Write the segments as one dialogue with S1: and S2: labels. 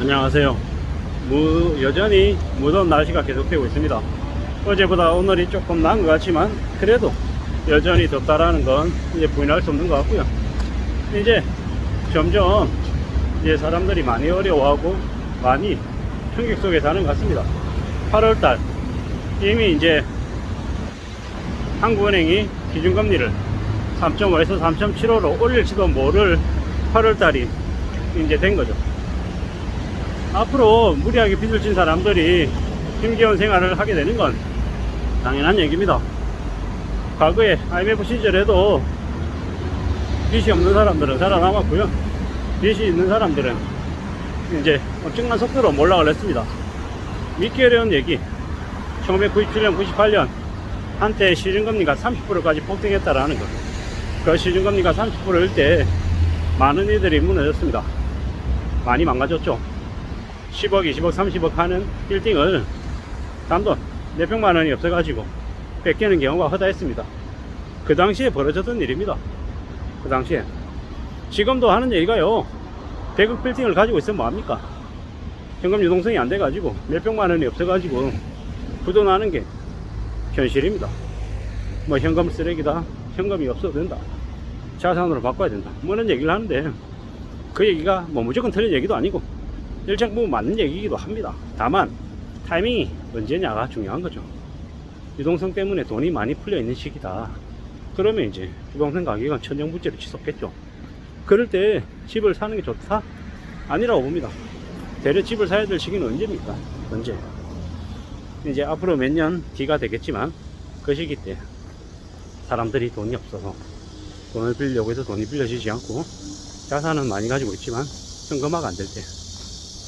S1: 안녕하세요. 여전히 무더운 날씨가 계속되고 있습니다. 어제보다 오늘이 조금 나은 것 같지만 그래도 여전히 덥다라는 건 이제 부인할 수 없는 것 같고요. 이제 점점 이제 사람들이 많이 어려워하고 많이 충격 속에 사는 것 같습니다. 8월달 이미 이제 한국은행이 기준금리를 3.5에서 3.75로 올릴지도 모를 8월달이 이제 된 거죠. 앞으로 무리하게 빚을 진 사람들이 힘겨운 생활을 하게 되는 건 당연한 얘기입니다. 과거에 IMF 시절에도 빚이 없는 사람들은 살아남았고요. 빚이 있는 사람들은 이제 엄청난 속도로 몰락을 했습니다. 믿기 어려운 얘기, 1997년, 98년 한때 시중금리가 30%까지 폭등했다라는 것. 그 시중금리가 30%일 때 많은 이들이 무너졌습니다. 많이 망가졌죠. 10억, 20억, 30억 하는 빌딩을 단돈 몇백만 원이 없어가지고 뺏기는 경우가 허다했습니다. 그 당시에 벌어졌던 일입니다. 그 당시에. 지금도 하는 얘기가요, 100억 빌딩을 가지고 있으면 뭐합니까? 현금 유동성이 안 돼가지고 몇백만 원이 없어가지고 부도나는 게 현실입니다. 뭐 현금 쓰레기다, 현금이 없어도 된다, 자산으로 바꿔야 된다, 뭐 이런 얘기를 하는데 그 얘기가 뭐 무조건 틀린 얘기도 아니고 일정 부분 맞는 얘기이기도 합니다. 다만 타이밍이 언제냐가 중요한 거죠. 유동성 때문에 돈이 많이 풀려 있는 시기다. 그러면 이제 부동산 가격은 천정부지로 치솟겠죠. 그럴 때 집을 사는 게 좋다? 아니라고 봅니다. 대려 집을 사야 될 시기는 언제입니까? 언제? 이제 앞으로 몇 년 뒤가 되겠지만 그 시기 때 사람들이 돈이 없어서 돈을 빌려고 해서 돈이 빌려지지 않고 자산은 많이 가지고 있지만 현금화가 안 될 때,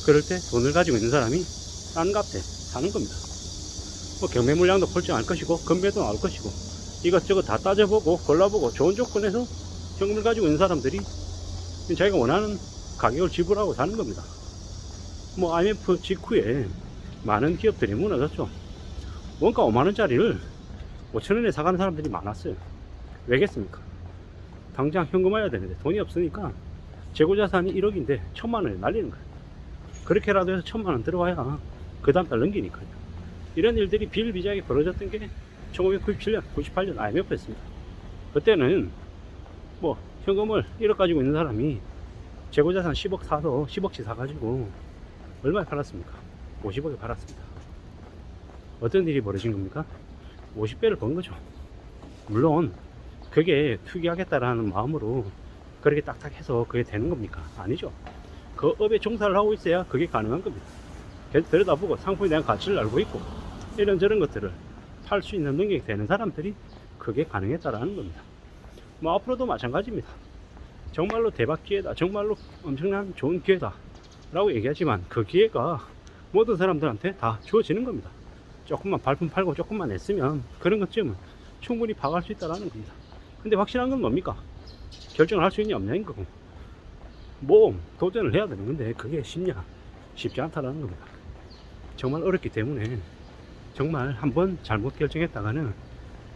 S1: 그럴 때 돈을 가지고 있는 사람이 싼 값에 사는 겁니다. 뭐 경매 물량도 폴증할 것이고 건배도 나올 것이고 이것저것 다 따져보고 골라보고 좋은 조건에서 현금을 가지고 있는 사람들이 자기가 원하는 가격을 지불하고 사는 겁니다. 뭐 IMF 직후에 많은 기업들이 무너졌죠. 원가 5만원짜리를 5천원에 사가는 사람들이 많았어요. 왜겠습니까? 당장 현금화해야 되는데 돈이 없으니까 재고자산이 1억인데 1000만원에 날리는 거예요. 그렇게라도 해서 1000만원 들어와야 그 다음 달 넘기니까요. 이런 일들이 비일비재하게 벌어졌던 게 1997년, 98년 IMF였습니다. 그때는 뭐 현금을 1억 가지고 있는 사람이 재고자산 10억 사서 10억치 사가지고 얼마에 팔았습니까? 50억에 팔았습니다. 어떤 일이 벌어진 겁니까? 50배를 번 거죠. 물론 그게 투기하겠다라는 마음으로 그렇게 딱딱해서 그게 되는 겁니까? 아니죠. 그 업에 종사를 하고 있어야 그게 가능한 겁니다. 계속 들여다보고 상품에 대한 가치를 알고 있고 이런저런 것들을 팔 수 있는 능력이 되는 사람들이 그게 가능했다라는 겁니다. 뭐 앞으로도 마찬가지입니다. 정말로 대박 기회다, 정말로 엄청난 좋은 기회다 라고 얘기하지만 그 기회가 모든 사람들한테 다 주어지는 겁니다. 조금만 발품 팔고 조금만 냈으면 그런 것쯤은 충분히 파악할 수 있다는 겁니다. 근데 확실한 건 뭡니까? 결정을 할 수 있냐 없냐인 거고, 뭐 도전을 해야 되는 건데 그게 쉽냐? 쉽지 않다라는 겁니다. 정말 어렵기 때문에 정말 한번 잘못 결정했다가는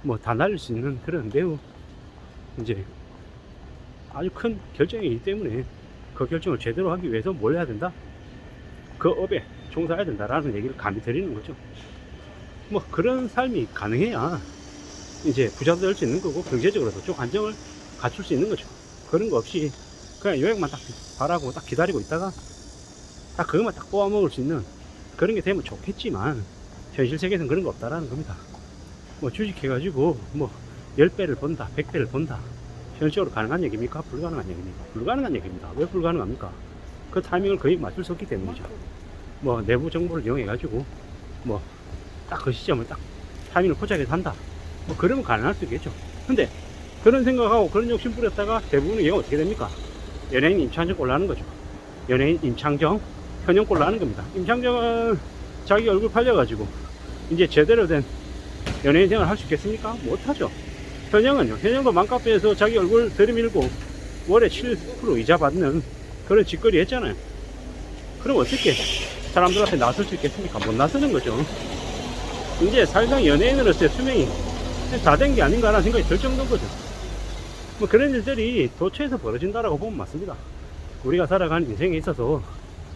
S1: 뭐 다 날릴 수 있는 그런 매우 이제 아주 큰 결정이기 때문에 그 결정을 제대로 하기 위해서 뭘 해야 된다? 그 업에 종사해야 된다라는 얘기를 감히 드리는 거죠. 뭐 그런 삶이 가능해야 이제 부자도 될 수 있는 거고 경제적으로도 좀 안정을 갖출 수 있는 거죠. 그런 거 없이 그냥 요약만 딱 바라고 딱 기다리고 있다가 딱 그것만 딱 뽑아 먹을 수 있는 그런 게 되면 좋겠지만 현실 세계에서는 그런 거 없다라는 겁니다. 뭐 주식해가지고 뭐 10배를 번다, 100배를 번다, 현실적으로 가능한 얘기입니까? 불가능한 얘기입니까? 불가능한 얘기입니다. 왜 불가능합니까? 그 타이밍을 거의 맞출 수 없기 때문이죠. 뭐 내부 정보를 이용해가지고 뭐 딱 그 시점을 딱 타이밍을 포착해서 한다, 뭐 그러면 가능할 수 있겠죠. 근데 그런 생각하고 그런 욕심 부렸다가 대부분의 경우 어떻게 됩니까? 연예인 임창정 꼴 나는 거죠. 연예인 임창정, 현영 꼴 나는 겁니다. 임창정은 자기 얼굴 팔려가지고 이제 제대로 된 연예인 생활 할 수 있겠습니까? 못하죠. 현영은요, 현영도 맘카페에서 자기 얼굴 들이밀고 월에 7% 이자 받는 그런 짓거리 했잖아요. 그럼 어떻게 사람들 앞에 나설 수 있겠습니까? 못 나서는 거죠. 이제 사실상 연예인으로서의 수명이 다 된 게 아닌가라는 생각이 들 정도인 거죠. 뭐 그런 일들이 도처에서 벌어진다라고 보면 맞습니다. 우리가 살아가는 인생에 있어서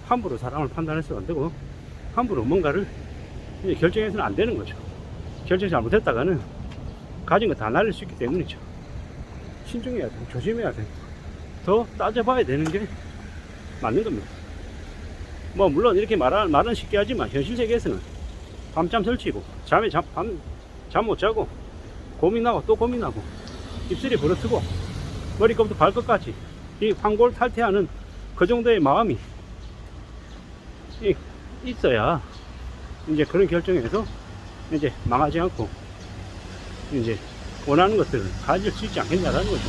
S1: 함부로 사람을 판단해서는 안 되고, 함부로 뭔가를 이제 결정해서는 안 되는 거죠. 결정 잘못했다가는 가진 거 다 날릴 수 있기 때문이죠. 신중해야 돼. 조심해야 돼. 더 따져봐야 되는 게 맞는 겁니다. 뭐 물론 이렇게 말은 쉽게 하지만 현실 세계에서는 밤잠 설치고 잠 못 자고 고민하고 또 고민하고 입술이 부러뜨고 머리끝부터 발끝까지 이 환골탈태하는 그 정도의 마음이 있어야 이제 그런 결정에서 이제 망하지 않고 이제 원하는 것들을 가질 수 있지 않겠냐라는 거죠.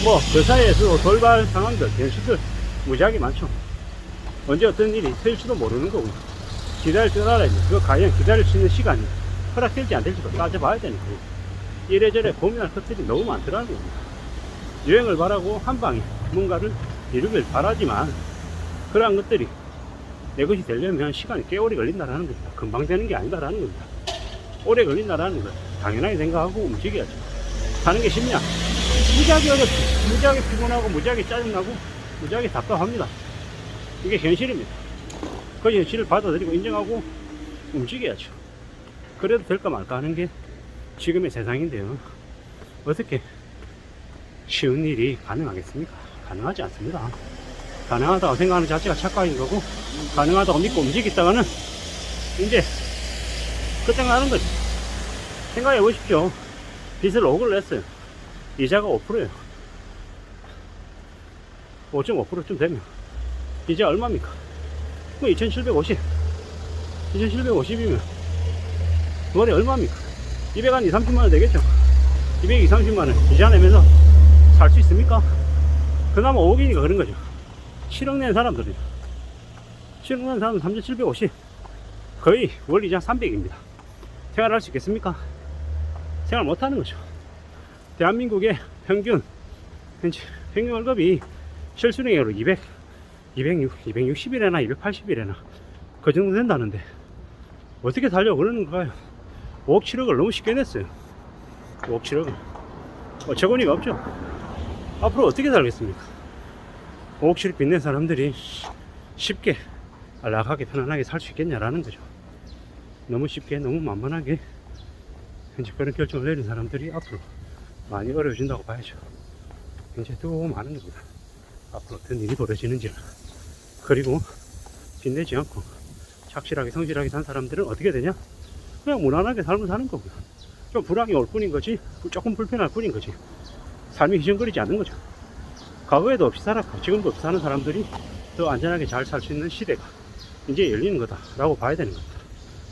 S1: 뭐 그 사이에서 돌발 상황들, 변수들 무지하게 많죠. 언제 어떤 일이 생길지도 모르는 거고, 기다릴 줄 알아야지. 그거 과연 기다릴 수 있는 시간이 허락될지 안 될지도 따져봐야 되는 거고, 이래저래 고민할 것들이 너무 많더라는 겁니다. 여행을 바라고 한 방에 뭔가를 이루길 바라지만 그러한 것들이 내 것이 되려면 시간이 꽤 오래 걸린다라는 겁니다. 금방 되는 게 아니다라는 겁니다. 오래 걸린다라는 걸 당연하게 생각하고 움직여야죠. 사는 게 쉽냐? 무지하게 어렵지. 무지하게 피곤하고 무지하게 짜증나고 무지하게 답답합니다. 이게 현실입니다. 그 현실을 받아들이고 인정하고 움직여야죠. 그래도 될까 말까 하는 게 지금의 세상인데요. 어떻게 쉬운 일이 가능하겠습니까? 가능하지 않습니다. 가능하다고 생각하는 자체가 착각인 거고, 가능하다고 믿고 움직이다가는 이제 끝장나는 거죠. 생각해 보십시오. 빚을 5억을 냈어요. 이자가 5%예요. 5.5%쯤 되면 이자 얼마입니까? 뭐 2750. 2750이면 월에 얼마입니까? 200한 2, 30만원 되겠죠? 200, 2, 30만원 이자 내면서 살 수 있습니까? 그나마 5억이니까 그런 거죠. 7억 낸 사람들이죠. 7억 낸 사람은 3750. 거의 월 이자 300입니다. 생활할 수 있겠습니까? 생활 못하는 거죠. 대한민국의 평균 월급이 실수령으로 260이래나 280이래나 그 정도 된다는데 어떻게 살려고 그러는 거예요? 5억 7억을 너무 쉽게 냈어요. 5억 7억을 어처구니가 없죠. 앞으로 어떻게 살겠습니까? 5억 7억 빚낸 사람들이 쉽게 안락하게 편안하게 살 수 있겠냐라는 거죠. 너무 쉽게 너무 만만하게 이제 그런 결정을 내린 사람들이 앞으로 많이 어려워진다고 봐야죠. 굉장히 또 많은 겁니다. 앞으로 어떤 일이 벌어지는지. 그리고 빚내지 않고 착실하게 성실하게 산 사람들은 어떻게 되냐? 그냥 무난하게 삶을 사는 거고요. 좀 불황이 올 뿐인 거지, 조금 불편할 뿐인 거지, 삶이 희생거리지 않는 거죠. 과거에도 없이 살았고 지금도 없이 사는 사람들이 더 안전하게 잘 살 수 있는 시대가 이제 열리는 거다 라고 봐야 되는 겁니다.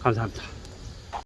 S1: 감사합니다.